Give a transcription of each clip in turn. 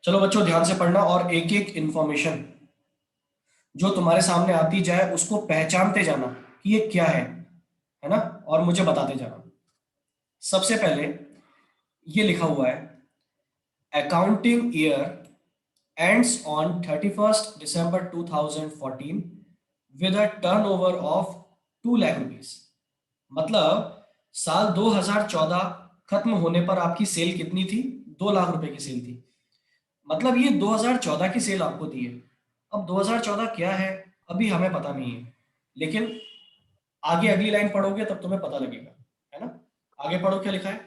चलो बच्चों ध्यान से पढ़ना और एक एक इंफॉर्मेशन जो तुम्हारे सामने आती जाए उसको पहचानते जाना कि ये क्या है ना, और मुझे बताते जाना। सबसे पहले ये लिखा हुआ है, accounting year ends on 31st December 2014 with a turnover of 2 lakh rupees. मतलब साल 2014 खत्म होने पर आपकी सेल कितनी थी? 2 लाख रुपए की सेल थी। मतलब ये 2014 की सेल आपको दी है। अब 2014 क्या है अभी हमें पता नहीं है, लेकिन आगे अगली लाइन पढ़ोगे तब तुम्हें पता लगेगा, है ना। आगे पढ़ो क्या लिखा है।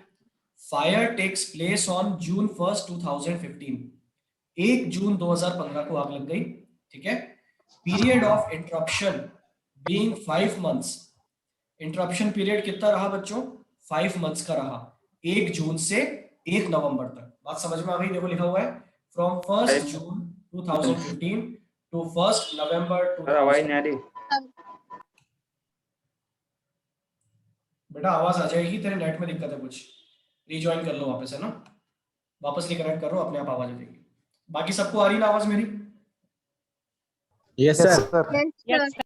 Fire takes place on June 1 2015। 1 जून 2015 को आग लग गई, ठीक है। Period of interruption being 5 months. Interruption period कितना रहा बच्चों? 5 मंथ्स का रहा, 1 जून से 1 नवंबर तक। बात समझ में आ गई? देखो लिखा हुआ है from 1 June 2015 to 1 November sir आवाज नहीं आ 2000। रही। बेटा आवाज आ जाएगी, तेरे नेट में दिक्कत है कुछ, रिज्वाइन कर लो वापस, है ना। वापस रिकनेक्ट करो, अपने आप आवाज आ जाएगी। बाकी सबको आ रही ना आवाज मेरी? Yes yes sir. Sir. Yes, sir.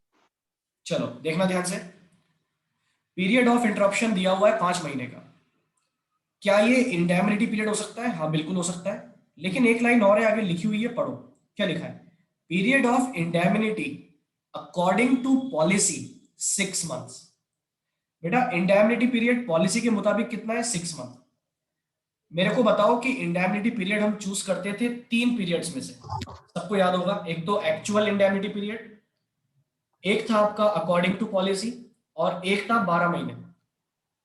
चलो देखना ध्यान से। पीरियड ऑफ इंटरप्शन दिया हुआ है 5 महीने का। क्या ये इंडेमनिटी पीरियड हो सकता है? हाँ बिल्कुल हो सकता है, लेकिन एक लाइन और है आगे लिखी हुई है, पढ़ो क्या लिखा है। Period of indemnity according to policy 6 months. बेटा इंडेमनिटी पीरियड पॉलिसी के मुताबिक कितना है? 6 मंथ। मेरे को बताओ कि इंडेमनिटी पीरियड हम चूज करते थे 3 पीरियड्स में से, सबको याद होगा। एक तो एक्चुअल इंडेमनिटी पीरियड, एक था आपका अकॉर्डिंग टू पॉलिसी, और एक था 12 महीने।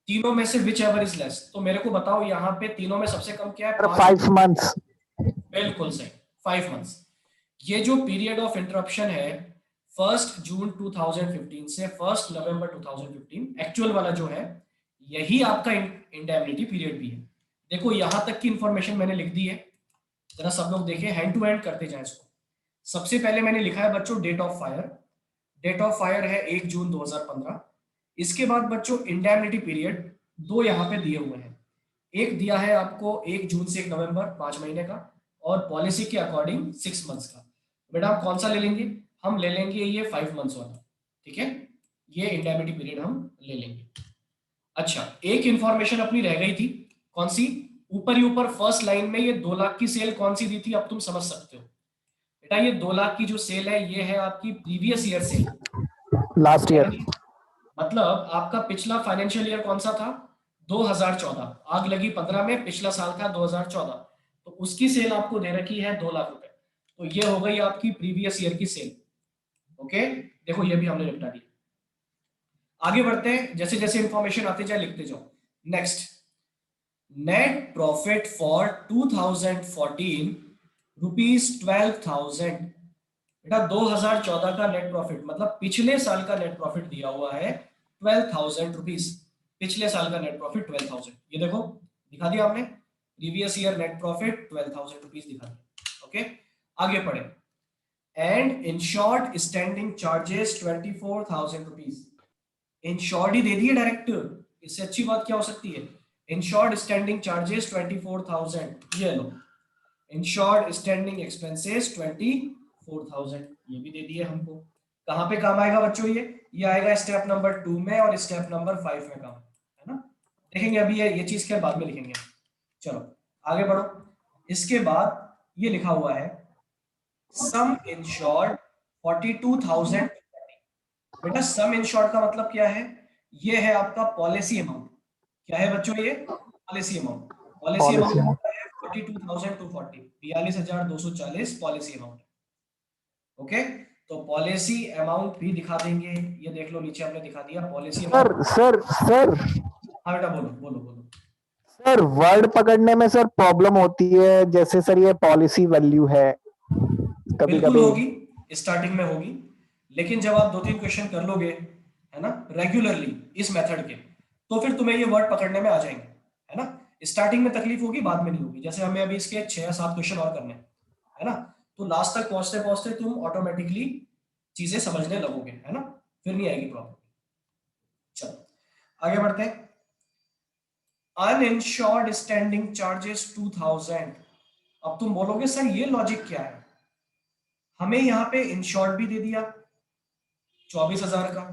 तीनों में से विच एवर इज लेस। तो मेरे को बताओ यहाँ पे तीनों में सबसे कम क्या है? Sir 5 5 months. बिल्कुल सही, 5 मंथ्स। ये जो पीरियड ऑफ इंटरप्शन है 1 जून 2015 से 1 नवंबर 2015, एक्चुअल वाला जो है, यही आपका इंडेमनिटी पीरियड भी है। देखो यहां तक की इंफॉर्मेशन मैंने लिख दी है, जरा सब लोग देखें, हैंड टू हैंड करते जाएं इसको। सबसे पहले मैंने लिखा है बच्चों date of fire. Date of fire है 1 जून 2015। इसके बाद बच्चों इंडेमनिटी पीरियड दो यहाँ पे दिए हुए हैं। एक दिया है आपको 1 जून से 1 नवंबर, 5 महीने का, और पॉलिसी के अकॉर्डिंग 6 मंथ्स का। बेटा हम कौन सा ले लेंगे? हम ले लेंगे ये 5 मंथ्स वाला, ठीक है। ये इंडेमनिटी पीरियड हम ले लेंगे। अच्छा एक इंफॉर्मेशन अपनी रह गई थी, कौन सी? ऊपर ही ऊपर फर्स्ट लाइन में ये 2 लाख की सेल कौन सी दी थी, अब तुम समझ सकते हो। बेटा ये 2 लाख की जो सेल है ये है आपकी previous year cell. Last year. मतलब आपका पिछला फाइनेंशियल ईयर कौन सा था? 2014। आग लगी 15 में, पिछला साल था 2014, तो उसकी सेल आपको दे रखी है 2 लाख रुपए। तो ये हो गई आपकी प्रीवियस ईयर की सेल। ओके, देखो ये भी हमने निपटा दी। आगे बढ़ते हैं, जैसे जैसे इंफॉर्मेशन आते जाए लिखते जाओ। Next, net profit for 2014 ₹12,000। बेटा 2014 का नेट प्रॉफिट मतलब पिछले साल का नेट प्रॉफिट दिया हुआ है 12,000 रुपीज। पिछले साल का नेट प्रॉफिट 12,000, ये देखो दिखा दिया हमने, previous year net profit 12,000 rupees दिखा दिया। ओके आगे पढ़े। And insured standing charges 24,000 rupees. Insured ही दे दिए डायरेक्ट, इससे अच्छी बात क्या हो सकती है। इंश्योर्ड स्टैंडिंग चार्जेस 24,000, ये लो। इंश्योर्ड स्टैंडिंग एक्सपेंसेस 24,000, ये भी दे दिए हमको। कहां पे काम आएगा बच्चों? ये आएगा स्टेप नंबर 2 में और स्टेप नंबर 5 में काम, है ना। देखेंगे अभी ये चीज के बाद में लिखेंगे। चलो आगे बढ़ो। इसके बाद ये लिखा हुआ है सम इंश्योर्ड 42,000। बेटा सम इंश्योर्ड का मतलब क्या है? ये है आपका पॉलिसी अमाउंट। क्या है बच्चों? ये policy amount. Policy policy amount में। होता है 42,240, 42,240 पॉलिसी अमाउंट। ओके, तो पॉलिसी अमाउंट भी दिखा देंगे, ये देख लो नीचे हमने दिखा दिया policy sir amount. Sir sir हाँ बेटा बोलो बोलो बोलो। सर वर्ड पकड़ने में सर प्रॉब्लम होती है, जैसे सर ये पॉलिसी वैल्यू है कभी बिल्कुल कभी। होगी, स्टार्टिंग में होगी, लेकिन जब आप 2-3 क्वेश्चन कर लोगे, है ना, रेगुलरली इस मेथड के, तो फिर तुम्हें ये वर्ड पकड़ने में आ जाएंगे, है ना। स्टार्टिंग में तकलीफ होगी, बाद में नहीं होगी। जैसे हमें अभी इसके 6 या 7 क्वेश्चन और करने हैं, है ना, तो लास्ट तक पहुंचते पहुंचते तुम ऑटोमेटिकली चीजें समझने लगोगे, है ना, फिर नहीं आएगी प्रॉब्लम। चलो आगे बढ़ते हैं। Uninsured standing charges 2,000। अब तुम बोलोगे सर ये लॉजिक क्या है, हमें यहाँ पे इंश्योर्ड भी दे दिया 24,000 का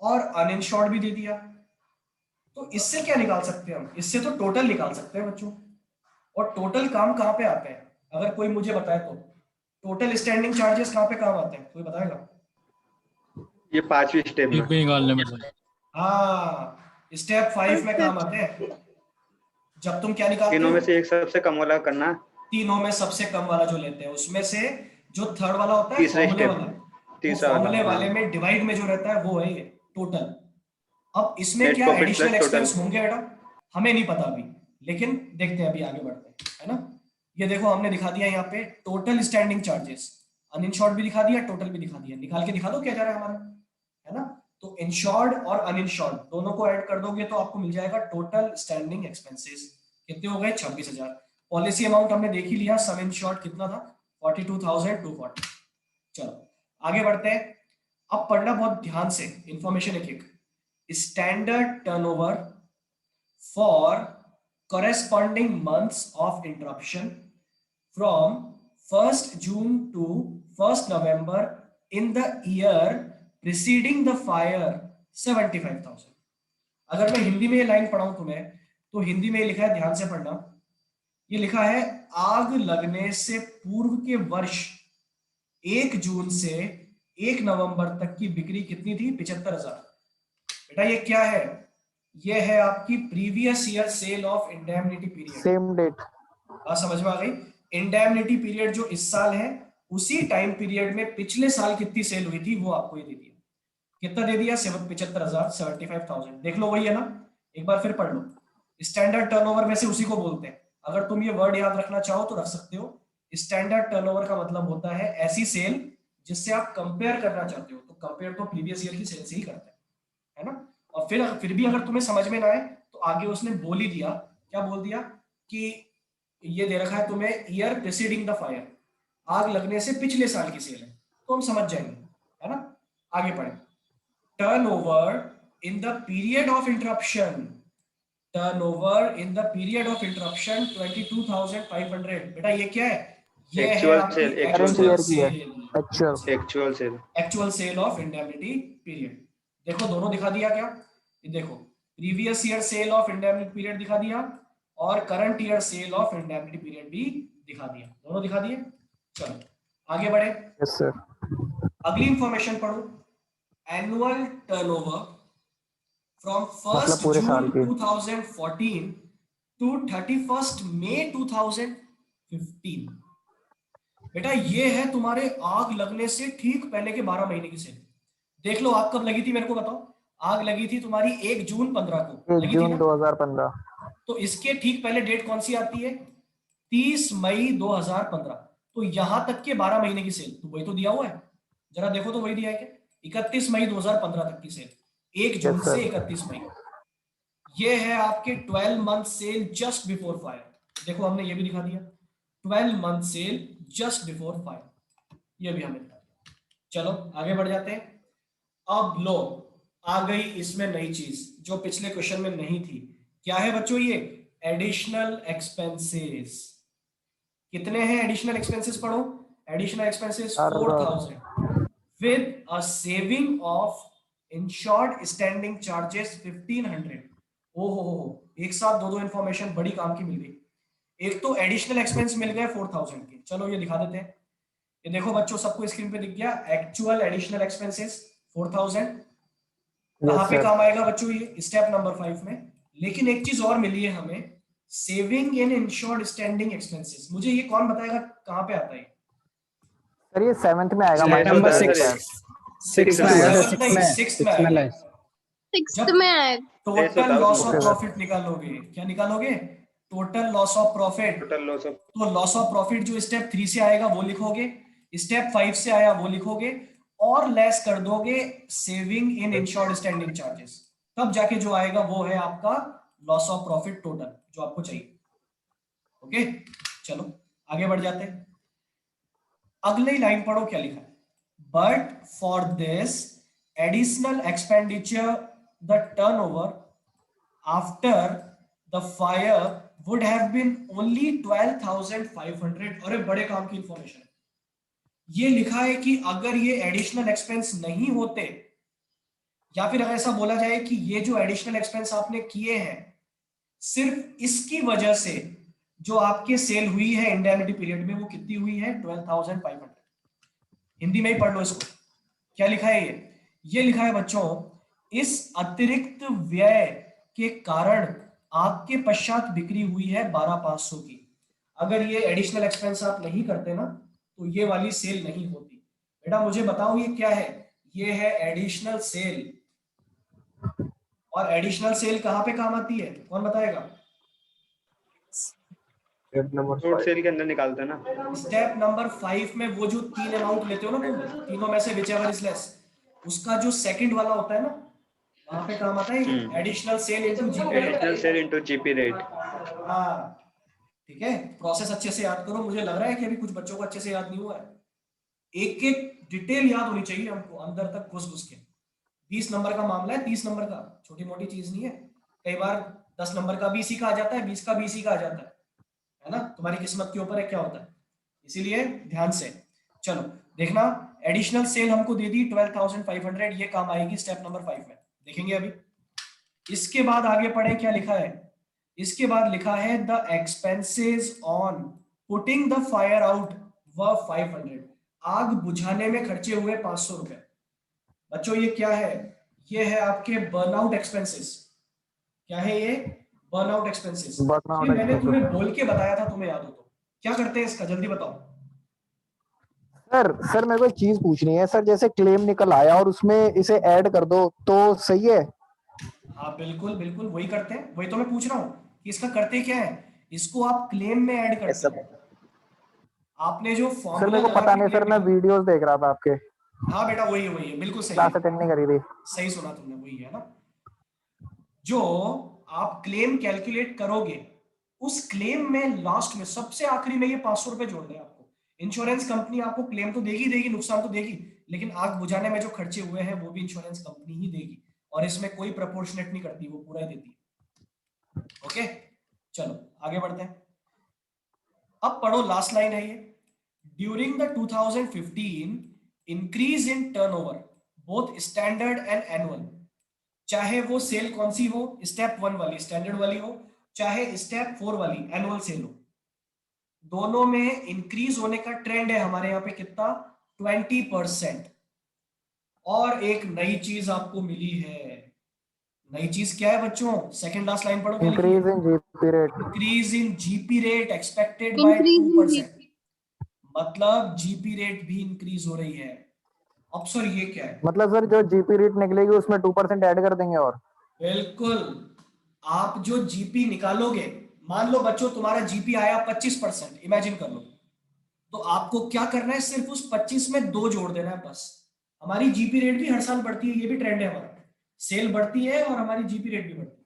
और अनइंश्योर्ड भी दे दिया, तो इससे क्या निकाल सकते हैं हम, इससे तो टोटल निकाल सकते हैं बच्चों। और टोटल काम कहाँ पे आते हैं, अगर कोई मुझे बताए तो टोटल स्टैंडिंग चार्जेस कहाँ पे काम आते हैं, कोई बताएगा? ये 5वीं स्टेप में। पे निकालने में सर। हाँ, स्टेप 5 में काम आते हैं। जब तुम क्या निकालते तीनों हो, में से एक सबसे कम वाला करना। तीनों में सबसे कम वाला जो लेते हैं उसमें से जो थर्ड वाला होता है तीसरा फॉर्मूले स्टेप, वाला, वो तीसरा वाला, फॉर्मूले वाले हाँ। में डिवाइड में जो रहता है वो है ये टोटल। अब इसमें नेट क्या profit additional plus total. Expense होंगे बेटा, हमें नहीं पता अभी, लेकिन देखते हैं, अभी आगे बढ़ते हैं, है ना। ये देखो हमने दिखा दिया यहाँ पे टोटल स्टैंडिंग चार्जेस, अनइंश्योर्ड भी दिखा दिया, टोटल भी दिखा दिया। निकाल के दिखा दो क्या जा रहा है हमारा, है ना। तो इंश्योर्ड और अनइंश्योर्ड दोनों को ऐड कर दोगे तो आपको मिल जाएगा टोटल स्टैंडिंग एक्सपेंसेस। कितने हो गए? 26,000। पॉलिसी अमाउंट हमने देख ही लिया, सम इंश्योर्ड कितना था? 42,240। चलो आगे बढ़ते हैं। अब पढ़ना बहुत ध्यान से, इंफॉर्मेशन एक एक। Standard turnover for corresponding months of interruption from 1st June to 1st November in the year preceding the fire 75,000। अगर मैं हिंदी में ये लाइन पढ़ाऊं तुम्हें, तो हिंदी में लिखा है, ध्यान से पढ़ना। ये लिखा है आग लगने से पूर्व के वर्ष 1 जून से 1 नवंबर तक की बिक्री कितनी थी? 75,000। बेटा ये क्या है? ये है आपकी previous year sale of indemnity period. Same date. बात समझ में आ गई? इंडेमनिटी पीरियड जो इस साल है, उसी टाइम पीरियड में पिछले साल कितनी सेल हुई थी वो आपको ये दे दिया। कितना दे दिया? 75,000, 75,000। देख लो वही है ना, एक बार फिर पढ़ लो। स्टैंडर्ड टर्नओवर वैसे उसी को बोलते हैं, अगर तुम ये वर्ड याद रखना चाहो तो रख सकते हो। स्टैंडर्ड टर्नओवर का मतलब होता है ऐसी सेल जिससे आप कंपेयर करना चाहते हो, तो कंपेयर तो प्रीवियस ईयर की सेल से ही करते हैं, है ना। और फिर भी अगर तुम्हें समझ में ना आए तो आगे उसने बोल ही दिया, क्या बोल दिया कि ये दे रखा है तुम्हें ईयर प्रीसीडिंग द फायर, आग लगने से पिछले साल की सेल है, तो हम समझ जाएंगे, है ना। आगे पढ़े। Turnover in the period of interruption, turnover in the period of interruption 22,500। बेटा ये क्या है? ये है एक्चुअल आपकी sale, current actual year sale, की है, sale, actual. Actual sale. Actual sale of indemnity period. देखो दोनों दिखा दिया क्या? ये देखो previous year sale of indemnity period दिखा दिया और current year sale of indemnity period भी दिखा दिया, दोनों दिखा दिए। चलो आगे बढ़े। Yes sir. अगली इंफॉर्मेशन पढ़ो। एनुअल टर्नओवर फ्रॉम मतलब 1st पूरे साल जून की। 2014 टू 31st मई 2015। बेटा ये है तुम्हारे आग लगने से ठीक पहले के 12 महीने की सेल। देख लो आग कब लगी थी, मेरे को बताओ। आग लगी थी तुम्हारी 1 जून 15 को, 1 लगी थी जून ना। 2015। तो इसके ठीक पहले डेट कौन सी आती है? 30 मई 2015। तो यहां तक के 12 महीने की सेल, तो वही तो दिया हुआ है, जरा देखो तो वही दिया है क्या? 31 मई 2015 तक की सेल, 1 जून यस से सर। 31 मई। ये है आपके 12 month sale just before fire. देखो हमने ये भी दिखा दिया 12 month sale just before fire, ये भी हमने दिखा दिया। चलो आगे बढ़ जाते हैं। अब लो आ गई इसमें नई चीज जो पिछले क्वेश्चन में नहीं थी। क्या है बच्चों? ये एडिशनल एक्सपेंसेस। कितने हैं एडिशनल एक्सपेंसेस? पढ़ो। Additional expenses 4,000 with a saving of insured standing charges 1,500। ओहो, एक साथ दो इंफॉर्मेशन बड़ी काम की मिल गई। एक तो एडिशनल एक्सपेंस मिल गए 4,000 के, चलो ये दिखा देते हैं। ये देखो बच्चों, सबको स्क्रीन पे दिख गया एक्चुअल एडिशनल एक्सपेंसेस 4,000। कहां पे काम आएगा बच्चों? ये स्टेप नंबर 5 में। लेकिन एक चीज और मिली है हमें, saving in insured standing expenses. मुझे ये कौन बताएगा कहां पे आता है? सर ये 7th में आएगा। Sixth नंबर में, 6 में आएगा सर, 7th नहीं, 6th में आएगा। सिक्स्थ जब में आएगा। Total loss of Okay, profit निकालोगे, क्या निकालोगे? Total loss of profit. Total loss of. तो लॉस ऑफ प्रॉफिट जो स्टेप 3 से आएगा वो लिखोगे, स्टेप 5 से आया वो लिखोगे, और लेस कर दोगे saving in insured standing charges, तब जाके जो आएगा वो है आपका लॉस ऑफ प्रॉफिट टोटल जो आपको चाहिए। ओके चलो आगे बढ़ जाते हैं। अगली लाइन पढ़ो क्या लिखा है। But for this additional expenditure the turnover after the fire would have been only 12,500। अरे बड़े काम की इंफॉर्मेशन है। ये लिखा है कि अगर ये एडिशनल एक्सपेंस नहीं होते, या फिर अगर ऐसा बोला जाए कि ये जो एडिशनल एक्सपेंस आपने किए हैं सिर्फ इसकी वजह से जो आपके सेल हुई है इंडेमनिटी पीरियड में, वो कितनी हुई है? 12,500। हिंदी में ही पढ़ लो इसको। क्या लिखा है ये लिखा है बच्चों, इस अतिरिक्त व्यय के कारण आपके पश्चात बिक्री हुई है 12,500 की। अगर ये एडिशनल एक्सपेंस आप नहीं करते ना तो ये वाली सेल नहीं होती। बेटा मुझे बताओ ये क्या है? ये है एडिशनल सेल। और एडिशनल सेल कहां पे काम आती है, कौन बताएगा? शॉर्ट सेल के अंदर निकालते हैं ना। स्टेप नंबर 5 में वो जो 3 अमाउंट लेते हो ना तुम, तीनों में से विचएवर इज लेस, उसका जो सेकंड वाला होता है ना, वहां पे काम आता है additional sale into GP rate. Additional sale into GP rate. हाँ ठीक है, प्रोसेस अच्छे से याद करो। मुझे लग रहा है कि अभी कुछ बच्चों को अच्छे से याद नहीं हुआ है। एक एक डिटेल याद होनी चाहिए हमको, अंदर तक घुस घुस के। 20 नंबर का मामला है, 30 नंबर का, छोटी मोटी चीज नहीं है। कई बार 10 नंबर का भी इसी का आ जाता है, 20 का भी इसी का आ जाता है ना। तुम्हारी किस्मत के ऊपर है क्या होता है, इसीलिए ध्यान से चलो। देखना, एडिशनल सेल हमको दे दी 12,500, ये काम आएगी स्टेप नंबर 5 में, देखेंगे अभी। इसके बाद आगे पढ़े, क्या लिखा है? इसके बाद लिखा है the expenses on putting the fire out व 500। आग बुझाने में खर्चे हुए 500 रुपए। बच्चों ये क्या है? ये है आपके बर्नआउट एक्सपेंसेस। क्या है ये? Burnout expenses. Burnout मैंने तुम्हें expenses। बोल के बताया था, तुम्हें याद हो तो। क्या करते हैं इसका, जल्दी बताओ। सर मेरे को एक चीज पूछनी है सर, जैसे क्लेम निकल आया और उसमें इसे ऐड कर दो तो सही है? हाँ बिल्कुल बिल्कुल, वही करते हैं, वही तो मैं पूछ रहा हूँ कि इसका करते क्या है। इसको आप क्लेम में ऐड करते हैं। आपने जो सर फॉर्मूला मेरे को लगा पता के नहीं सर, क्लेम मैं निकाला। वीडियोस देख रहा था आपके, हाँ बेटा वही है, बिल्कुल सही क्लास है। अटेंड नहीं करी थी। सही सुना तुमने, वही है ना। जो आप क्लेम कैलकुलेट करोगे, उस क्लेम में लास्ट में सबसे आखिरी में ये 500 रुपए जोड़ दें आपको। इंश्योरेंस कंपनी आपको क्लेम तो देगी, नुकसान तो देगी, लेकिन आग बुझाने में जो खर्चे हुए हैं वो भी इंश्योरेंस कंपनी ही देगी। और इसमें कोई प्रपोर्शनेट नहीं करती, वो पूरा ही देती है। ओके चलो आगे बढ़ते हैं। अब पढ़ो, लास्ट लाइन है ये। During the 2015 increase in turnover both standard and annual. चाहे वो सेल कौन सी हो, स्टेप 1 वाली स्टैंडर्ड वाली हो, चाहे स्टेप 4 वाली एनुअल सेल हो, दोनों में इंक्रीज होने का ट्रेंड है हमारे यहाँ पे कितना? 20%। और एक नई चीज आपको मिली है। नई चीज क्या है बच्चों? सेकंड लास्ट लाइन पढ़ो, क्या लिखी है? Increase in GP rate. Increase in GP rate expected by increase in 2%। मतलब जीपी रेट भी इंक्रीज हो रही है। अब सर ये क्या है? मतलब सर जो जीपी रेट निकलेगी उसमें 2% ऐड कर देंगे और? बिल्कुल। आप जो जीपी निकालोगे, मान लो बच्चों तुम्हारा जीपी आया 25%, इमेजिन कर लो, तो आपको क्या करना है? सिर्फ उस 25 में 2 जोड़ देना है बस। हमारी जीपी रेट भी हर साल बढ़ती है, ये भी ट्रेंड है हमारा। सेल बढ़ती है और हमारी जीपी रेट भी बढ़ती है।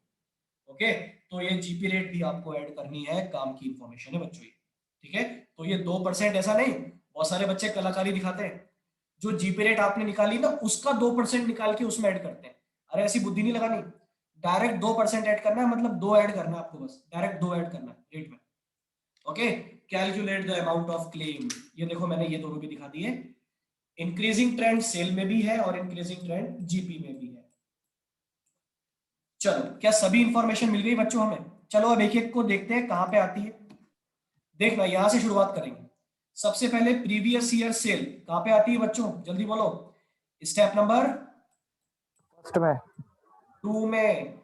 ओके, तो ये जीपी रेट भी आपको ऐड करनी है, काम की इंफॉर्मेशन है बच्चों ये। ठीक है, तो ये 2% ऐसा नहीं, बहुत सारे बच्चे कलाकारी दिखाते हैं। जो जीपी रेट आपने निकाली ना, उसका 2% निकाल के उसमें ऐड करते हैं। अरे ऐसी बुद्धि नहीं लगानी, डायरेक्ट 2% ऐड करना है, मतलब 2 ऐड करना है आपको, बस डायरेक्ट 2 ऐड करना है रेट में। Okay, calculate the amount of claim. ये देखो मैंने ये दोनों भी दिखा दिए। इंक्रीजिंग ट्रेंड सेल में भी है और इंक्रीजिंग ट्रेंड जीपी में भी है। चलो, क्या सभी इंफॉर्मेशन मिल गई बच्चों हमें? चलो अब एक एक को देखते हैं कहां पे आती है। देखना, यहां से शुरुआत करेंगे। सबसे पहले प्रीवियस ईयर सेल कहां पे आती है बच्चों, जल्दी बोलो। स्टेप नंबर फर्स्ट में। 2 में।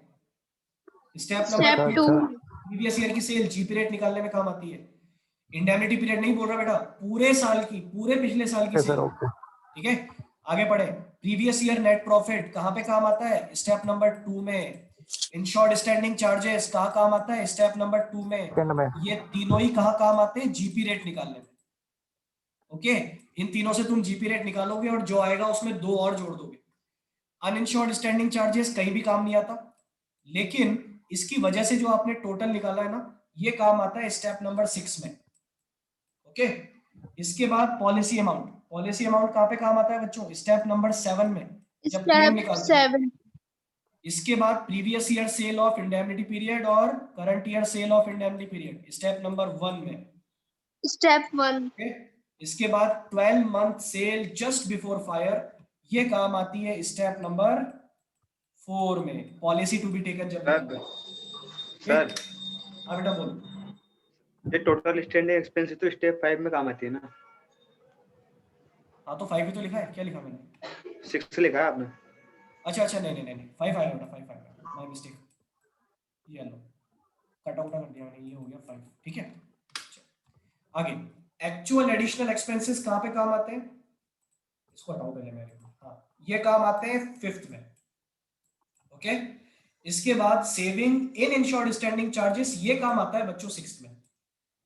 Step step number 2 previous year की सेल जीपी रेट निकालने में काम आती है। इंडेमनिटी पीरियड नहीं बोल रहा बेटा, पूरे साल की, पूरे पिछले साल की ओके सेल। Sir, okay. ठीक है, आगे बढ़े। प्रीवियस ईयर नेट प्रॉफिट कहां पे काम आता है? स्टेप नंबर 2 में। इंश्योर्ड स्टैंडिंग चार्जेस कहां काम आता है? स्टेप नंबर 2 में। सेकंड में। ये तीनों ही कहां काम आते हैं? जीपी रेट निकालने में। ओके, इन तीनों से तुम जीपी रेट निकालोगे और जो आएगा उसमें 2 और जोड़ दोगे। अनइंश्योर्ड स्टैंडिंग चार्जेस कहीं भी काम नहीं आता, लेकिन इसकी वजह से जो आपने टोटल निकाला है ना, ये काम आता है स्टेप नंबर 6 में। ओके, इसके बाद पॉलिसी अमाउंट। पॉलिसी अमाउंट कहां पे काम आता है बच्चों? स्टेप नंबर 7 में, जब क्लेम स्टेप निकालते हैं। 7 इसके बाद previous year sale of indemnity period और current year sale of indemnity period step number 1 में। स्टेप 1। ओके, इसके बाद 12 month sale just before fire, ये काम आती है स्टेप नंबर 4 में, पॉलिसी टू बी टेकन जब सर सर हाँ बेटा बोलो। ये टोटल स्टैंडिंग एक्सपेंस तो स्टेप 5 में काम आती है ना। हाँ तो 5 ही तो लिखा है, क्या लिखा मैंने? 6 लिखा है आपने। अच्छा नहीं नहीं नहीं 5 आया बेटा, 5 आया, माय मिस्टेक, ये लो कट आउट कर दिया मैंने, ये हो गया 5, ठीक है। आगे एक्चुअल एडिशनल एक्सपेंसेस कहाँ पे काम आते हैं, इसको हटाओ पहले मेरे को, हाँ ये काम आते हैं 5th में। ओके, इसके बाद saving in insured standing charges, ये काम आता है बच्चों 6th में।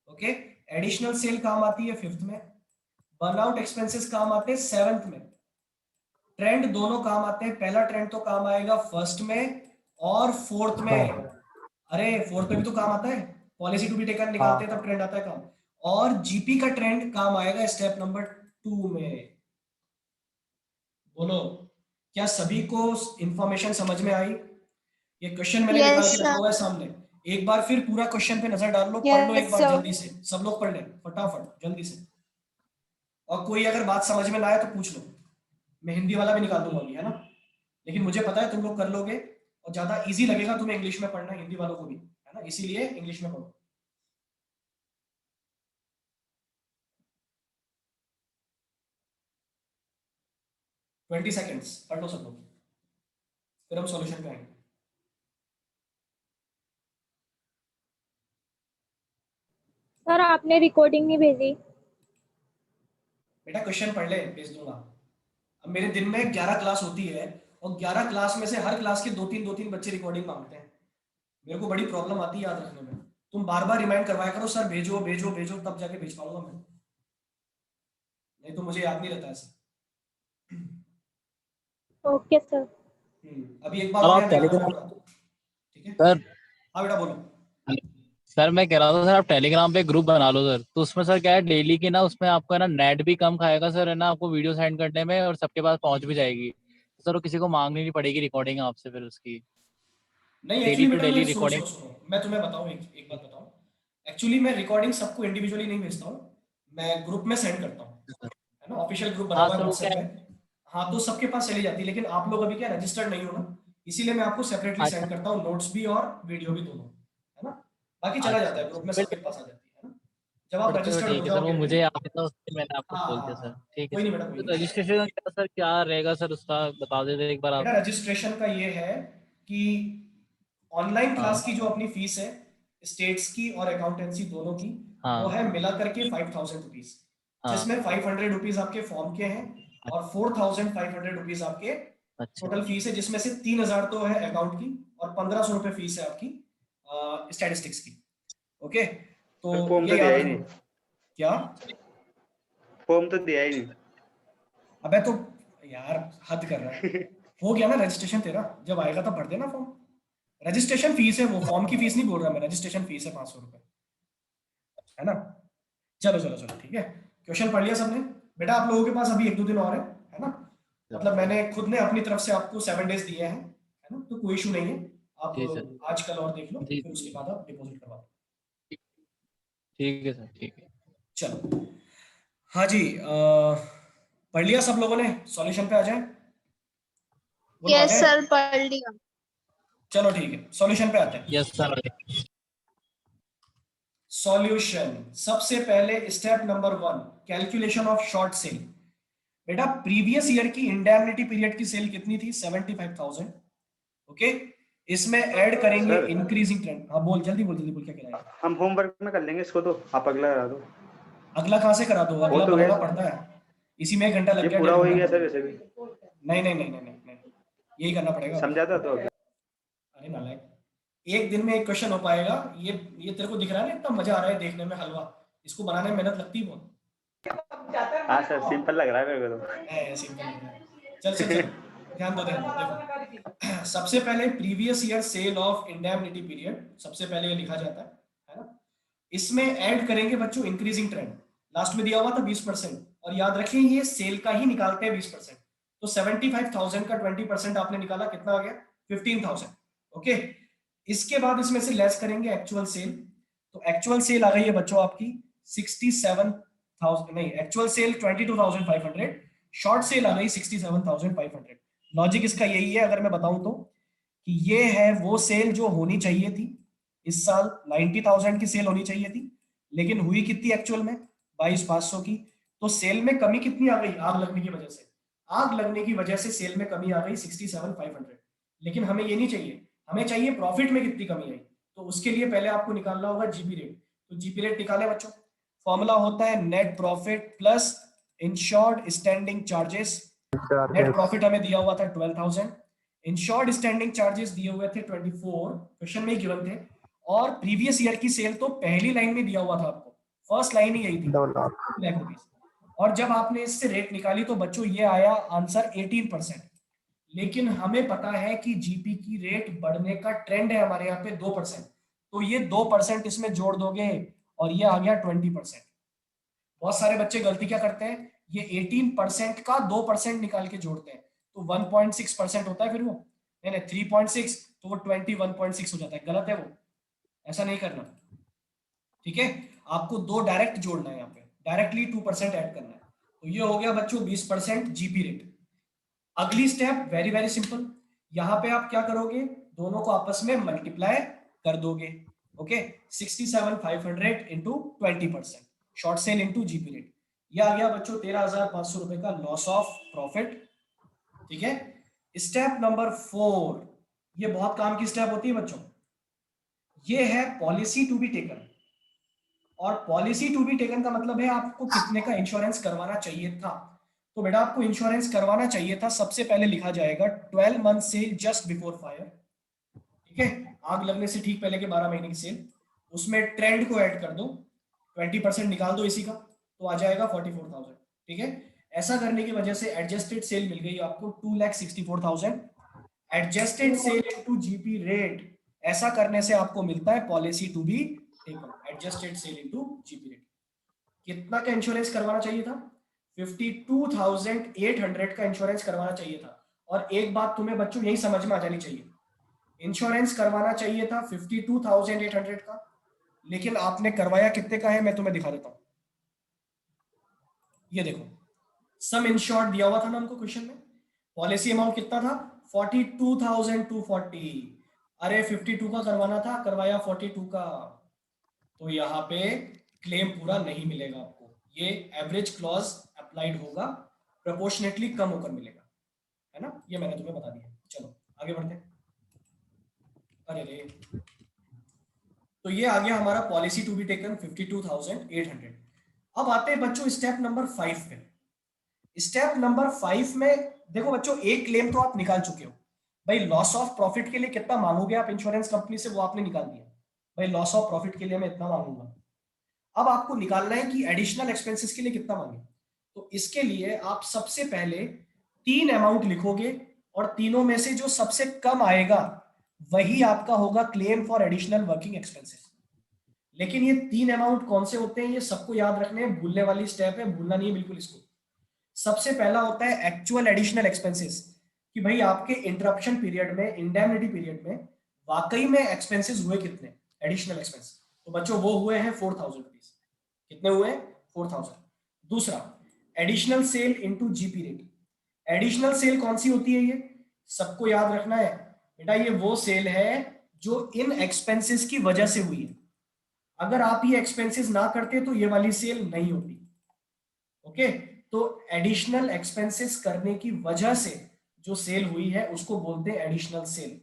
ओके, एडिशनल सेल काम आती है 5th में, बर्नआउट एक्सपेंसेस काम आते हैं 7th में, ट्रेंड दोनों काम आते हैं, पहला ट्रेंड तो काम आएगा 1st में और 4th में। अरे 4th में भी तो काम आता है, पॉलिसी टू बी टेकन निकालते हैं तब ट्रेंड आता है काम, और जीपी का ट्रेंड काम आएगा स्टेप नंबर 2 में। बोलो क्या सभी को इंफॉर्मेशन समझ में आई? ये क्वेश्चन मैंने Yes, निकाल के रखा sir. हुआ है सामने, एक बार फिर पूरा क्वेश्चन पे नजर डाल लो, पढ़ लो एक बार Yes, sir. जल्दी से, सब लोग पढ़ लें फटाफट जल्दी से, और कोई अगर बात समझ में ना आए तो पूछ लो, मैं हिंदी वाला भी निकाल दूंगा अभी, है ना, लेकिन मुझे पता है तुम लोग कर लोगे और ज्यादा इजी लगेगा तुम्हें इंग्लिश में पढ़ना, हिंदी वालों को भी, है ना, इसीलिए इंग्लिश में पढ़ो। ट्वेंटी सेकेंड्स पढ़ लो सब लोग, फिर हम सॉल्यूशन पे आएंगे। सर आपने रिकॉर्डिंग नहीं भेजी। बेटा क्वेश्चन पढ़ ले, भेज दूंगा। अब मेरे दिन में 11 क्लास होती है और 11 क्लास में से हर क्लास के 2-3 बच्चे रिकॉर्डिंग मांगते हैं, मेरे को बड़ी प्रॉब्लम आती है याद रखने में, तुम बार बार रिमाइंड करवाया करो सर भेजो भेजो भेजो, तब जाके भेज पाऊंगा मैं, नहीं तो मुझे याद नहीं रहता ऐसे। Okay sir. अभी एक बार और और आप याद Telegram- रखना, ठीक है सर हाँ बेटा बोलो। सर मैं कह रहा था सर आप टेलीग्राम पे ग्रुप बना लो सर, तो उसमें सर क्या है डेली की ना, उसमें आपका ना नेट भी कम खाएगा सर, है ना, आपको वीडियो सेंड करने में और सबके पास पहुंच भी जाएगी सर, वो किसी को मांगनी नहीं पड़ेगी रिकॉर्डिंग आपसे फिर उसकी, नहीं डेली एक्चुअली टू बेटा डेली मैं सुनो रिकॉर्डिंग। सुनो सुनो, मैं तुम्हें बताऊं एक बात बताऊं, एक्चुअली मैं रिकॉर्डिंग सबको इंडिविजुअली नहीं भेजता हूं, मैं ग्रुप में सेंड करता हूं, है ना, ऑफिशियल ग्रुप बना हाँ हुआ है सर वो क्या व्हाट्सएप पे, हाँ तो सबके पास चली जाती है, लेकिन आप लोग अभी क्या रजिस्टर्ड नहीं हो ना, इसीलिए मैं आपको सेपरेटली अच्छा सेंड करता हूँ, नोट्स भी और वीडियो भी दोनों, है ना, बाकी चला जाता है ग्रुप में, फिर सबके पास आ जाती है ना, जब आप फिर तो रजिस्टर्ड हो ठीक है सर, वो जाओगे मुझे अभी। याद था उससे मैंने आपको हाँ बोल हाँ दिया सर, हाँ, ठीक है कोई नहीं सर। बेटा कोई तो नहीं। रजिस्ट्रेशन का सर क्या रहेगा सर, उसका बता देते एक बार आप। बेटा रजिस्ट्रेशन का ये है कि ऑनलाइन क्लास हाँ की जो अपनी फीस है स्टेट्स की और अकाउंटेंसी दोनों की, वो हाँ है मिला करके 5,000 रुपीज, हाँ। जिसमें 500 रुपीज आपके फॉर्म के हैं और 4,500 रुपीज आपके अच्छा टोटल फीस है, जिसमें से 3,000 तो है अकाउंट की और 1,500 रुपए फीस है आपकी स्टैटिस्टिक्स की। ओके तो सर फॉर्म तो ये याद दिया ही रखना। नहीं, क्या? फॉर्म तो दिया ही नहीं। अबे तो यार हद कर रहा है, हो गया ना रजिस्ट्रेशन तेरा, जब आएगा तब भर देना फॉर्म, रजिस्ट्रेशन फीस है वो, फॉर्म की फीस नहीं बोल रहा मैं, रजिस्ट्रेशन फीस है 500 रुपए, है ना। चलो चलो चलो ठीक है, क्वेश्चन पढ़ लिया सबने? बेटा आप लोगों के पास अभी 1-2 दिन और है ना, मतलब मैंने खुद ने अपनी तरफ से आपको 7 डेज दिए हैं, है ना, तो कोई इशू नहीं है, आप जी सर। आज कल और देख लो, जी फिर उसके बाद आप डिपॉजिट करवा दो। ठीक है सर, ठीक है। चलो हाँ जी, पढ़ लिया सब लोगों ने? सॉल्यूशन पे आ जाए, बोलो आ यस जाए। सर, पढ़ लिया। चलो ठीक है, सॉल्यूशन पे आते हैं। Yes sir. सॉल्यूशन, सबसे पहले step number 1, calculation of short cell. बेटा प्रीवियस ईयर की इंडेमनिटी पीरियड की सेल कितनी थी? 75,000। ओके, इसमें ऐड करेंगे सर इंक्रीजिंग ट्रेंड। हाँ बोल जल्दी बोल जल्दी बोल, क्या कह रहा है? हम होमवर्क में कर लेंगे इसको, तो आप अगला करा दो। अगला कहाँ से करा दो, अगला तो बनाना गया। पड़ता है, इसी में 1 घंटा लग ये गया, पूरा 1.5 हो ही गया घंटा। सर वैसे भी, नहीं नहीं नहीं नहीं नहीं नहीं, यही करना पड़ेगा। समझाता तो अभी। अरे नालायक, एक दिन में एक क्वेश्चन हो पाएगा, ये तेरे को दिख रहा है ना इतना मजा आ रहा है देखने में हलवा, इसको बनाने में मेहनत लगती है बहुत। हाँ सर सिंपल लग रहा है मेरे को तो। सिंपल लग रहा है। चल चल चल, ध्यान दो देखो, सबसे पहले previous year sale of indemnity period, सबसे पहले ये लिखा जाता है ना, इसमें ऐड करेंगे बच्चों इंक्रीजिंग ट्रेंड, लास्ट में दिया हुआ था 20%, और याद रखें ये सेल का ही निकालते हैं 20%, तो 75,000 का 20% आपने निकाला, कितना आ गया? 15,000। ओके, इसके बाद इसमें से लेस करेंगे एक्चुअल सेल, तो एक्चुअल सेल आ गई है बच्चों आपकी 67,000, नहीं एक्चुअल सेल 22,500, शॉर्ट सेल आ गई 67,500। लॉजिक इसका यही है अगर मैं बताऊं तो, कि ये है वो सेल जो होनी चाहिए थी इस साल, 90,000 की सेल होनी चाहिए थी, लेकिन हुई कितनी एक्चुअल में 22,500 की। तो सेल में कमी कितनी आ गई, आग लगने की वजह से, आग लगने की वजह से सेल में कमी आ गई 67,500। लेकिन हमें ये नहीं चाहिए, हमें चाहिए प्रॉफिट में कितनी कमी आई। तो उसके लिए पहले आपको निकालना होगा जीपी रेट। तो जीपी रेट निकाले बच्चों, फॉर्मूला होता है net profit plus insured standing charges. Net profit हमें दिया हुआ था 12,000, इंश्योर्ड स्टैंडिंग चार्जेस दिए हुए थे 24, क्वेश्चन में ही गिवन थे, और प्रीवियस ईयर की सेल तो पहली लाइन में दिया हुआ था आपको, फर्स्ट लाइन ही यही थी 2 लाख। 2 लाख रुपीस। और जब आपने इससे रेट निकाली तो बच्चों ये आया आंसर 18%। लेकिन हमें पता है कि जीपी की रेट बढ़ने का ट्रेंड है हमारे यहाँ पे 2%, तो ये 2% इसमें जोड़ दोगे और ये आ गया 20%। बहुत सारे बच्चे गलती क्या करते हैं, ये 18% का 2% निकाल के जोड़ते हैं, तो 1.6% होता है फिर वो, नहीं नहीं 3.6, तो वो 21.6 हो जाता है, गलत है वो, ऐसा नहीं करना। ठीक है, आपको दो डायरेक्ट जोड़ना है, यहाँ पे डायरेक्टली 2% ऐड करना है। तो ये हो गया बच्चों 20% जीपी रेट। अगली स्टेप वेरी वेरी सिंपल, यहाँ पे आप क्या करोगे, दोनों को आपस में मल्टीप्लाई कर दोगे। Okay, 67,500 into 20%, short cell into GP rate, ये आ गया बच्चों 13,500 रुपए का लॉस ऑफ प्रॉफिट। ठीक है, स्टेप नंबर 4, ये बहुत काम की स्टेप होती है बच्चों, ये है पॉलिसी टू बी टेकन। और पॉलिसी टू बी टेकन का मतलब है आपको कितने का इंश्योरेंस करवाना चाहिए था। तो बेटा आपको इंश्योरेंस करवाना चाहिए था, सबसे पहले लिखा जाएगा 12 month sale just before fire. ठीक है, आग लगने से ठीक पहले के 12 महीने की सेल, उसमें ट्रेंड को ऐड कर दो, 20% निकाल दो इसी का, तो आ जाएगा 44,000। ठीक है, ऐसा करने की वजह से एडजस्टेड सेल मिल गई आपको 2,64,000। Adjusted sale into GP rate, ऐसा करने से आपको मिलता है policy to be taken, adjusted sale into GP rate. कितना का इंश्योरेंस करवाना चाहिए था, 52,800 का इंश्योरेंस करवाना चाहिए था। और एक बात तुम्हें बच्चों यही समझ में आ जानी चाहिए, इंश्योरेंस करवाना चाहिए था 52,800 का, लेकिन आपने करवाया कितने का है मैं तुम्हें दिखा देता हूं। ये देखो, सम इंश्योर्ड दिया हुआ था ना हमको क्वेश्चन में, पॉलिसी अमाउंट कितना था 42,240, अरे 52 का करवाना था, करवाया 42 का, तो यहाँ पे क्लेम पूरा नहीं मिलेगा आपको, ये एवरेज क्लॉज अप्लाइड होगा, प्रोपोर्शनेटली कम होकर मिलेगा, है ना, ये मैंने तुम्हें बता दिया। चलो आगे बढ़ते हैं। अरे रे, तो ये आ गया हमारा पॉलिसी टू बी टेकन 52,800। अब आते हैं बच्चों स्टेप नंबर 5 पे। स्टेप नंबर 5 में देखो बच्चों, एक क्लेम तो आप निकाल चुके हो भाई, लॉस ऑफ प्रॉफिट के लिए कितना मांगोगे आप इंश्योरेंस कंपनी से, वो आपने निकाल दिया भाई, लॉस ऑफ प्रॉफिट के लिए मैं इतना मांगूंगा। अब आपको निकालना है कि एडिशनल एक्सपेंसेस के लिए कितना मांगे। तो इसके लिए आप सबसे पहले 3 अमाउंट लिखोगे, और तीनों में से जो सबसे कम आएगा वही आपका होगा claim for additional working expenses. लेकिन ये 3 अमाउंट कौन से होते हैं, ये सबको याद रखने हैं, भूलने वाली स्टेप है, भूलना नहीं है बिल्कुल इसको। सबसे पहला होता है एक्चुअल एडिशनल एक्सपेंसेस, कि भाई आपके इंटरप्शन पीरियड में, इंडेमनिटी पीरियड में वाकई में एक्सपेंसेस हुए कितने, एडिशनल एक्सपेंस। तो बच्चों वो हुए हैं 4,000 रुपीज। कितने हुए, 4,000। दूसरा, additional sale into GP rate. Additional sale कौन सी होती है, ये सबको याद रखना है बेटा, ये वो सेल है जो इन एक्सपेंसेस की वजह से हुई है। अगर आप ये एक्सपेंसेस ना करते तो ये वाली सेल नहीं होती। ओके, तो एडिशनल एक्सपेंसेस करने की वजह से जो सेल हुई है उसको बोलते हैं एडिशनल सेल।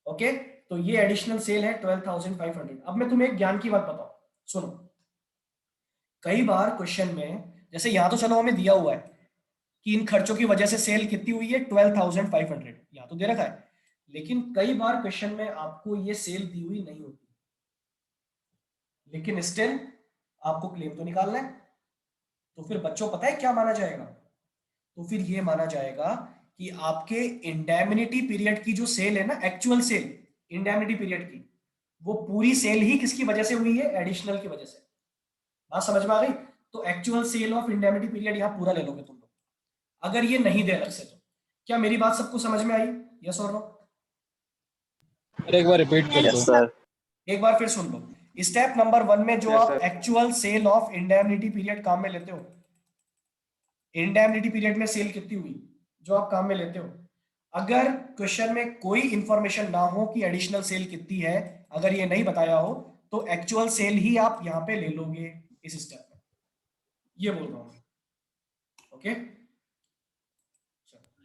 ओके, तो ये एडिशनल सेल है 12,500। अब मैं तुम्हें एक ज्ञान की बात बताऊं, सुनो। कई बार क्वेश्चन में, जैसे यहां तो चलो हमें दिया हुआ है कि इन खर्चों की वजह से सेल कितनी हुई है 12,500, यहां तो दे रखा है, लेकिन कई बार क्वेश्चन में आपको ये सेल दी हुई नहीं होती, लेकिन स्टिल आपको क्लेम तो निकालना है। तो फिर बच्चों पता है क्या माना जाएगा, तो फिर ये माना जाएगा कि आपके इंडेमनिटी पीरियड की जो सेल है ना, एक्चुअल सेल इंडेमनिटी पीरियड की, वो पूरी सेल ही किसकी वजह से हुई है, एडिशनल की वजह से। बात समझ में आ गई। तो actual sale of indemnity period यहां पूरा ले लोगे तुम लोग, अगर ये नहीं दे अलग से तो। क्या मेरी बात सबको समझ में आई, यस और नो? एक बार रिपीट कर Yes, दो। sir. एक बार फिर सुन लो। स्टेप नंबर 1 में जो Yes, आप sir. Actual sale of indemnity period काम में लेते हो, इंडेमनिटी पीरियड में सेल कितनी हुई जो आप काम में लेते हो, अगर क्वेश्चन में कोई इंफॉर्मेशन ना हो कि एडिशनल सेल कितनी है, अगर ये नहीं बताया हो, तो एक्चुअल सेल ही आप यहां पे ले लोगे इस स्टेप में, ये बोल रहा हूं। Okay,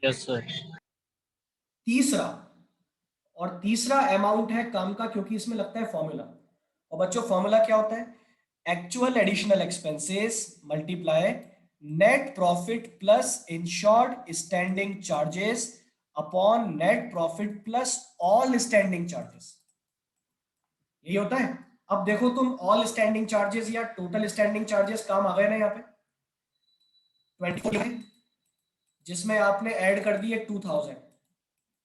yes sir. तीसरा, और तीसरा अमाउंट है काम का, क्योंकि इसमें लगता है फॉर्मूला। और बच्चों फॉर्मूला क्या होता है? Actual additional expenses multiply net profit plus insured standing charges upon net profit plus all standing charges, यही होता है। अब देखो तुम ऑल स्टैंडिंग चार्जेस या टोटल स्टैंडिंग चार्जेस काम आ गए ना यहाँ पे 24 है, जिसमें आपने ऐड कर दिए 2000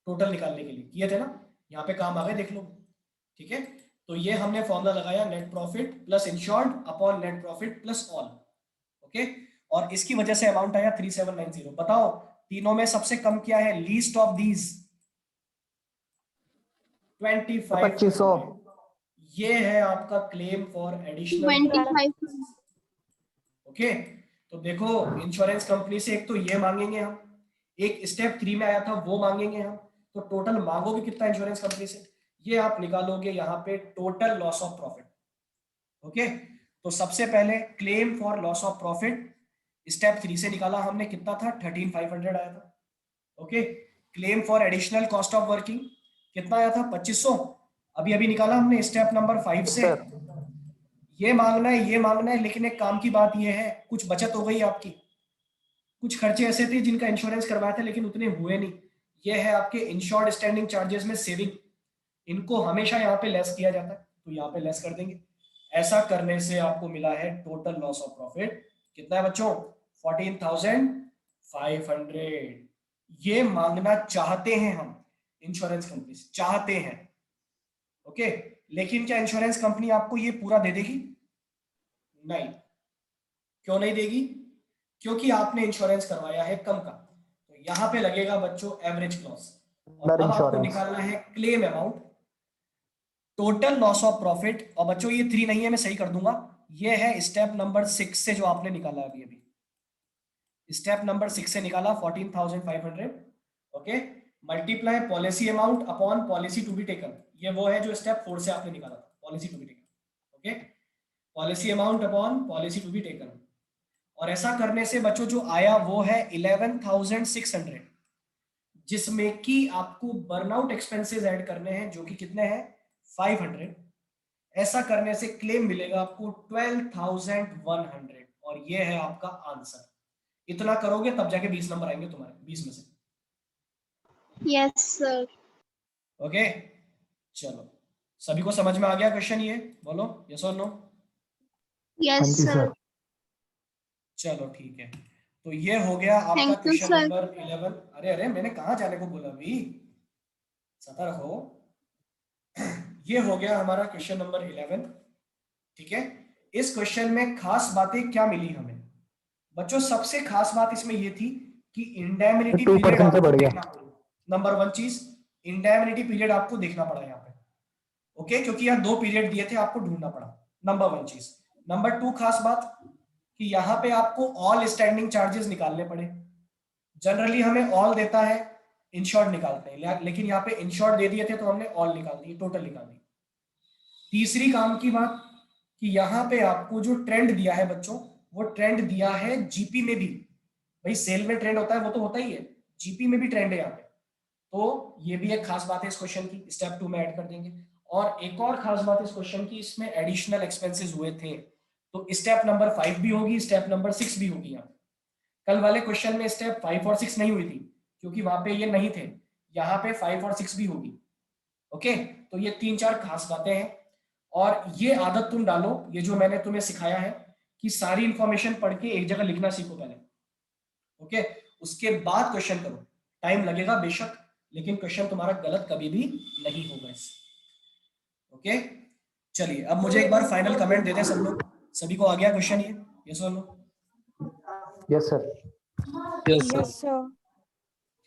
टोटल निकालने के लिए किए थे ना, यहाँ पे काम आ गए, देख लो। ठीक है, तो ये हमने फॉर्मूला लगाया net profit plus insured upon net profit plus all. Okay, और इसकी वजह से अमाउंट आया 3790। बताओ तीनों में सबसे कम क्या है? Least of these 2500। ये है आपका क्लेम फॉर एडिशनल। 25. ओके, तो देखो इंश्योरेंस कंपनी से एक तो ये मांगेंगे हम, एक स्टेप 3 में आया था वो मांगेंगे हम, तो टोटल मांगोगे कितना इंश्योरेंस कंपनी से, ये आप निकालोगे यहाँ पे total loss of profit. Okay, तो सबसे पहले claim for loss of profit step 3 से निकाला हमने, कितना था? 13500 आया था। Okay, claim for additional cost of working कितना आया था? 2500। अभी अभी निकाला हमने स्टेप नंबर 5 से। ये मांगना है, ये मांगना है, लेकिन एक काम की बात ये है, कुछ बचत हो गई आपकी, कुछ खर्चे ऐसे थे जिनका इंश्योरेंस करवाया था लेकिन उतने हुए नहीं। ये है आपके इंश्योर्ड स्टैंडिंग चार्जेस में सेविंग, इनको हमेशा यहाँ पे लेस किया जाता है, तो यहाँ पे लेस कर देंगे। ऐसा करने से आपको मिला है टोटल लॉस ऑफ प्रॉफिट कितना है बच्चों? 14,500। ये मांगना चाहते हैं हम इंश्योरेंस कंपनी से, चाहते हैं। ओके, लेकिन क्या इंश्योरेंस कंपनी आपको ये पूरा दे देगी? नहीं। क्यों नहीं देगी? क्योंकि आपने इंश्योरेंस करवाया है कम का, तो यहां पे लगेगा बच्चों एवरेज क्लॉज। और अब आपको निकालना है claim amount, total loss of profit. और बच्चों ये 3 नहीं है, मैं सही कर दूंगा, ये है स्टेप नंबर 6 से जो आपने निकाला अभी अभी, स्टेप नंबर 6 से निकाला 14,500। Okay, multiply policy amount upon policy to be taken, ये वो है जो स्टेप 4 से आपने निकाला था, policy to be taken. Okay, policy amount upon policy to be taken, और ऐसा करने से बच्चों जो आया वो है 11,600, जिसमें कि आपको बर्नआउट एक्सपेंसेस ऐड करने हैं जो कि कितने हैं? 500। ऐसा करने से क्लेम मिलेगा आपको 12,100, और ये है आपका आंसर। इतना करोगे तब जाके 20 नंबर आएंगे तुम्हारे 20 में से। Yes, sir. ओके, चलो सभी को समझ में आ गया क्वेश्चन? ये बोलो यस और नो। Yes, sir. चलो ठीक है, तो ये हो गया आपका Thank you, question sir. Number 11। अरे अरे मैंने कहा जाने को बोला अभी, सतर्क हो। ये हो गया हमारा क्वेश्चन नंबर 11। ठीक है, इस क्वेश्चन में खास बातें क्या मिली हमें बच्चों? सबसे खास बात इसमें ये थी कि इंडेमनिटी पीरियड आपको देखना पड़ा। नंबर 1 चीज, इंडेमनिटी पीरियड आपको देखना पड़ा यहाँ पे। ओके, क्योंकि यहाँ 2 पीरियड दिए थे, आपको ढूंढना पड़ा। नंबर 1 चीज। नंबर 2 खास बात कि यहाँ पे आपको ऑल स्टैंडिंग चार्जेस निकालने पड़े। जनरली हमें ऑल देता है, इंश्योर्ड निकालते हैं, लेकिन यहाँ पे इंश्योर्ड दे दिए थे तो हमने ऑल निकाल दिए, टोटल निकाल दी। तीसरी काम की बात कि यहाँ पे आपको जो ट्रेंड दिया है बच्चों, वो ट्रेंड दिया है जीपी में भी। भाई सेल में ट्रेंड होता है वो तो होता ही है, जीपी में भी ट्रेंड है यहाँ पे, तो ये भी एक खास बात है इस क्वेश्चन की, स्टेप 2 में ऐड कर देंगे। और एक और खास बात इस क्वेश्चन की, इसमें एडिशनल एक्सपेंसेस हुए थे, तो स्टेप नंबर 5 भी होगी, स्टेप नंबर 6 भी होगी। यहाँ कल वाले क्वेश्चन में स्टेप 5 और 6 नहीं हुई थी क्योंकि वहां पे ये नहीं थे, यहाँ पे 5 और 6 भी होगी। ओके, तो ये 3-4 खास बातें हैं, और ये आदत तुम डालो, ये जो मैंने तुम्हें सिखाया है कि सारी इंफॉर्मेशन पढ़ के एक जगह लिखना सीखो पहले। ओके, उसके बाद क्वेश्चन करो, टाइम लगेगा बेशक, लेकिन क्वेश्चन तुम्हारा गलत कभी भी नहीं होगा इससे। ओके, चलिए अब मुझे एक बार फाइनल कमेंट दे दें सब लोग, सभी को आ गया क्वेश्चन ये? यस और no? Yes sir. Yes sir.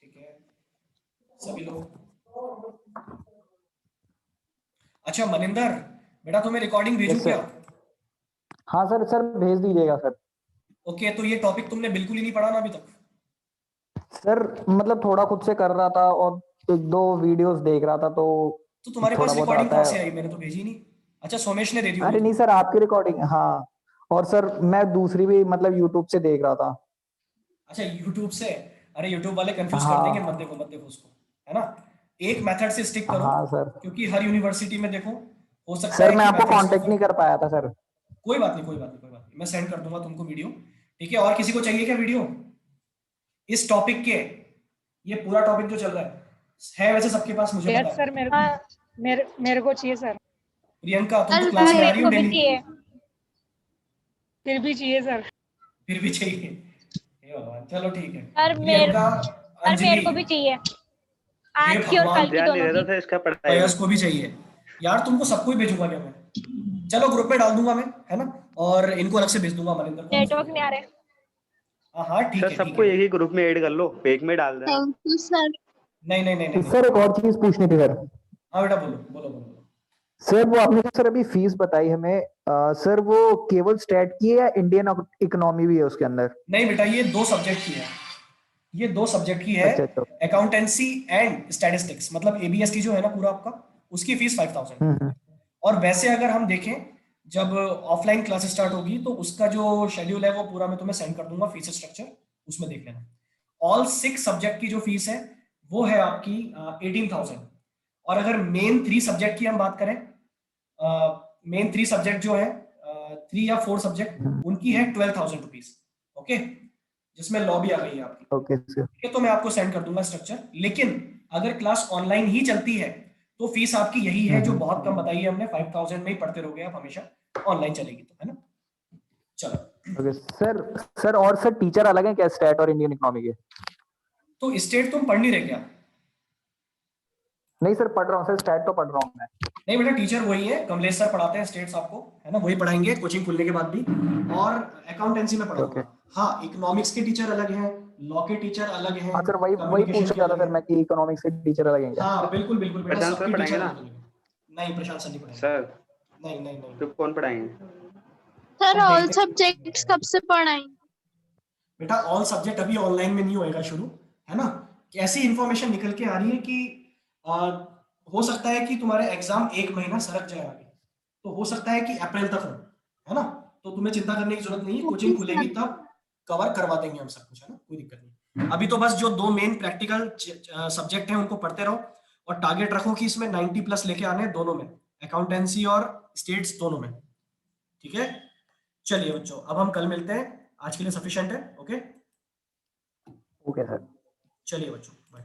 ठीक है, सभी लोग अच्छा मनिंदर, बेटा तुम्हें रिकॉर्डिंग भेजू Yes, sir. क्या? हाँ सर, सर भेज दीजिएगा सर। ओके, तो ये टॉपिक तुमने बिल्कुल ही नहीं पढ़ा ना अभी तक? सर मतलब थोड़ा खुद से कर रहा था और एक दो वीडियोस देख रहा था, तो तुम्हारे थोड़ा पास बहुत रिकॉर्डिंग आता कहाँ है। से आई? मैंने तो भेजी नहीं। अच्छा, सोमेश ने दे दी अरे होगी नहीं तुम्हें। सर, आपकी रिकॉर्डिंग, हाँ। और सर मैं दूसरी भी मतलब यूट्यूब से देख रहा था। अच्छा यूट्यूब से? अरे यूट्यूब वाले कंफ्यूज कर देंगे, हाँ मत देखो उसको, है ना। एक मेथड से स्टिक करो, हाँ सर। क्योंकि हर यूनिवर्सिटी में देखो हो सकता सर है मैं कि आपको मेथड्स में कांटेक्ट नहीं फर्क कर हो। पाया था सर। कोई बात नहीं, कोई बात नहीं, कोई बात नहीं, मैं सेंड कर दूंगा तुमको वीडियो। ठीक है, और किसी को चाहिए क्या वीडियो इस टॉपिक के? ये पूरा टॉपिक जो चल रहा है वैसे सबके पास, मुझे पता यस है। सर, मेरे को चाहिए सर। प्रियंका, तुम तो सर क्लास में आ मेरे रही हो को भी डेली, चाहिए। फिर भी चाहिए सर। फिर भी चाहिए? हे भगवान, चलो ठीक है। सर प्रियंका, मेरे अंजलि, को भी चाहिए, हे आज की और भगवान, कल की ध्यान नहीं दोनों रहता की। था इसका पढ़ाई में। पयस को भी चाहिए। यार तुमको सबको ही भेजूंगा क्या मैं? चलो ग्रुप में डाल दूंगा मैं, है ना, और इनको अलग से भेज दूंगा, मनिंदर को अलग से नेटवर्क भेज नहीं आ दूंगा। रहे। हाँ हाँ ठीक सर है, ठीक सबको है। एक ही ग्रुप में ऐड कर लो, एक में डाल देना। Thank you sir. नहीं नहीं नहीं नहीं नहीं। सर एक और चीज पूछनी थी सर। हाँ बेटा, बोलो बोलो बोलो बोलो। सर वो आपने जो सर अभी फीस बताई हमें, सर वो केवल स्टैट की है या इंडियन इकोनॉमी भी है उसके अंदर? नहीं बेटा, ये 2 सब्जेक्ट की है, ये 2 सब्जेक्ट की है। अच्छा अच्छा। अकाउंटेंसी एंड स्टैटिस्टिक्स, मतलब एबीएसटी जो है ना पूरा आपका, उसकी फीस 5000 है। हम्म। और वैसे अगर हम देखें, जब ऑफलाइन क्लास स्टार्ट होगी तो उसका जो शेड्यूल है वो पूरा मैं तुम्हें सेंड कर दूंगा, फीस स्ट्रक्चर, उसमें देख लेना। ऑल 6 सब्जेक्ट की जो फीस है वो है आपकी 18,000। और अगर मेन 3 सब्जेक्ट की हम बात करें, मेन 3 सब्जेक्ट जो है 3 या 4 सब्जेक्ट, उनकी है 12,000 रुपीज। ओके, जिसमें लॉ भी आ गई है आपकी। Okay sir. ठीक है, तो मैं आपको सेंड कर दूंगा स्ट्रक्चर। लेकिन अगर क्लास ऑनलाइन ही चलती है तो फीस आपकी यही है जो बहुत कम बताई है हमने, 5000 में ही पढ़ते रहोगे आप हमेशा, ऑनलाइन चलेगी तो, है ना। चलो, ओके सर। सर और सर टीचर अलग हैं क्या स्टैट और इंडियन इकोनॉमी के? तो स्टेट तुम पढ़ नहीं रहे क्या? नहीं सर, पढ़ रहा हूँ सर, स्टैट तो पढ़ रहा हूँ मैं। नहीं बेटा, टीचर वही है, कमलेश सर पढ़ाते हैं स्टेट्स आपको, है ना, वही पढ़ाएंगे कोचिंग खुलने के बाद भी। और अकाउंटेंसी में ओके। पढ़ाऊंगा। हाँ, इकोनॉमिक्स के टीचर अलग हैं, लॉ के टीचर अलग हैं, हाँ सर, वही वही कम्युनिकेशन पूछ के रहा था अलग सर हैं। मैं कि इकोनॉमिक्स के टीचर अलग हैं क्या? हाँ बिल्कुल बिल्कुल बेटा, प्रशांत सर सबके पढ़ाएंगे टीचर ना? अलग अलग हैं। नहीं, प्रशांत सर नहीं पढ़ाएंगे। सर नहीं नहीं नहीं तो नहीं। कौन पढ़ाएंगे? सर अब ऑल देखते हैं। सब्जेक्ट्स कब से पढ़ाएंगे? बेटा ऑल सब्जेक्ट अभी ऑनलाइन में नहीं होएगा शुरू, है ना। कि ऐसी इंफॉर्मेशन निकल के आ रही है कि आ, हो सकता है कि तुम्हारे एग्जाम 1 महीना सरक जाए आगे, तो हो सकता है कि अप्रैल तक हो, है ना। तो तुम्हें चिंता करने की जरूरत नहीं है, कोचिंग खुलेगी तब कवर करवा देंगे हम सब कुछ, है ना, कोई दिक्कत नहीं। अभी तो बस जो 2 मेन प्रैक्टिकल सब्जेक्ट हैं उनको पढ़ते रहो, और टारगेट रखो कि इसमें 90+ लेके आने हैं दोनों में, अकाउंटेंसी और स्टेट्स दोनों में। ठीक है, चलिए बच्चों, अब हम कल मिलते हैं, आज के लिए सफिशिएंट है। Okay, okay sir. चलिए बच्चों, बाय।